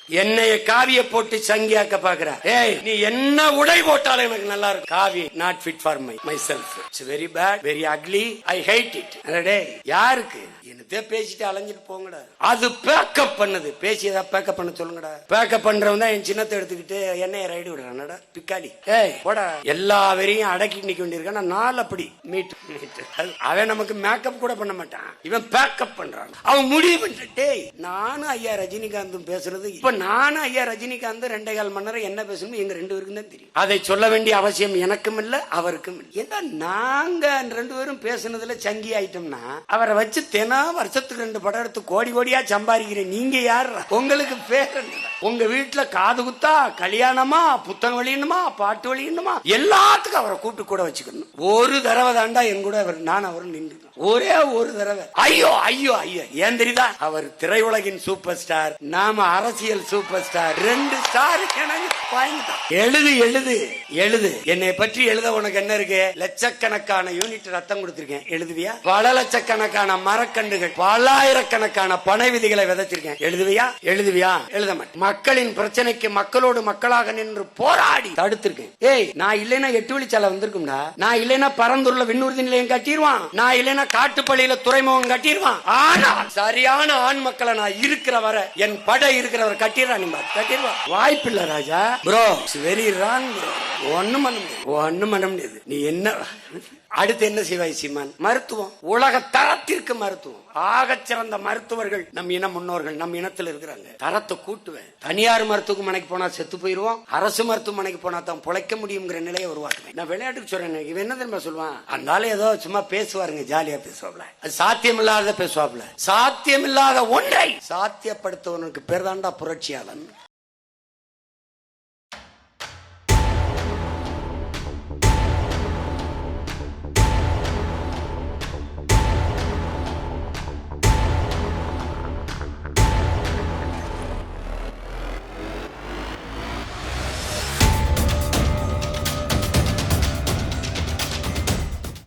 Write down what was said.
என்னைய காவிய போட்டு சங்கியாக்க பாக்குற. ஏய், நீ என்ன உடை போட்டாலும் எனக்கு நல்லா இருக்கு. காவி not fit for my self. It's very bad, very ugly, I hate it. டேய், யாருக்கு என்னத்தே பேசிட்டு அலைஞ்சிட்டு போங்கடா. அது பேக்கப் பண்ணுது. பேசி ஏதாவது பேக்கப் பண்ண சொல்லுங்கடா. பேக்கப் பண்றவன் தான் என் சின்னத்தை எடுத்துக்கிட்டு என்னைய ரைடு விடுறானடா பிக்காளி. ஏய் போடா, எல்லா வெறியும் அடக்கி நிக்க வேண்டியிருக்கான். நாள் அப்படி மீட் அவன் நமக்கு மேக்கப் கூட பண்ண மாட்டான். இவன் பேக்கப் பண்றான். அவன் முடிவு பண்ணிட்டு நானும் ஐயா ரஜினிகாந்தும் பேசுறது. இப்ப நானும் ஐயா ரஜினிகாந்த் 2.25 மணி நேரம் என்ன பேசணும் எங்க 2 பேருக்கும் தான் தெரியும். அதை சொல்ல வேண்டிய அவசியம் எனக்கும் இல்ல அவருக்கும் இல்ல. ஏன்னா நாங்க 2 பேரும் பேசுனதுல சங்கி ஆயிட்டோம்னா அவரை வச்சு வருஷத்துக்கு 2 படம் எடுத்து கோடி கோடியா சம்பாதிக்கிறேன். நீங்க யார்? உங்களுக்கு பேர் உங்க வீட்டுல காது குத்தா, கல்யாணமா, புத்தகம் வெளியணுமா, பாட்டு வெளியணுமா, எல்லாத்துக்கும் அவரை கூட்டு கூட வச்சுக்கணும். ஒரு தடவை தாண்டா என் கூட நான் அவரும் நின்று ஒரே ஒரு தடவை. ஐயோ ஐயோ ஐயோ, ஏன் தெரியுதா? அவர் திரையுலகின் சூப்பர் ஸ்டார், நாம அரசியல் சூப்பர் ஸ்டார். 2 ஸ்டார் எழுது எழுது எழுது. என்னை பற்றி எழுத உனக்கு என்ன இருக்கு? லட்சக்கணக்கான யூனிட் ரத்தம் கொடுத்திருக்கேன், எழுதுவியா? பல லட்சக்கணக்கான மரக்கண்டுகள், பல்லாயிரக்கணக்கான பனை விதிகளை விதைச்சிருக்கேன், எழுதுவியா? எழுதுவியா? எழுத மாட்டேன். மக்களின் பிரச்சனைக்கு மக்களோடு மக்களாக நின்று போராடி தடுத்திருக்கேன். ஏய், நான் இல்லைன்னா 8 வழிச்சாலை வந்திருக்கும்டா. நான் இல்லைன்னா பரந்தூர்ல விண்ணூர்தி நிலையம் கட்டிடுவான். நான் இல்லைன்னா காட்டுப்பள்ளியில துறைமுகம் கட்டிடுவான். ஆனால் சரியான ஆண் மக்களை நான் இருக்கிற வர, என் படை இருக்கிறவர் கட்டிடுறான். கட்டிடுவான். வாய்ப்பு இல்ல Raja. Bro, very wrong bro. ஒண்ணும் பண்ண முடியாது. நீ என்ன அடுத்து என்ன செய்வாய் சீமான்? மருத்துவம், உலக தரத்திற்கு மருத்துவம். ஆகச் சிறந்த மருத்துவர்கள் நம் இன முன்னோர்கள் நம் இனத்தில் இருக்கிறாங்க. தரத்தை கூட்டுவேன். தனியார் மருத்துவமனைக்கு போனா செத்து போயிருவோம், அரசு மருத்துவமனைக்கு போனா தான் பொழைக்க முடியுங்கிற நிலையை உருவாக்குவேன். நான் விளையாட்டுக்கு சொல்றேன். இவன் என்ன தெரியுமா சொல்லுவான்? அதனால ஏதோ சும்மா பேசுவாருங்க, ஜாலியா பேசுவாப்ல. அது சாத்தியமில்லாத பேசுவாப்ல. சாத்தியமில்லாத ஒன்றை சாத்தியப்படுத்தவனுக்கு பேர் தான்டா புரட்சியாளன்.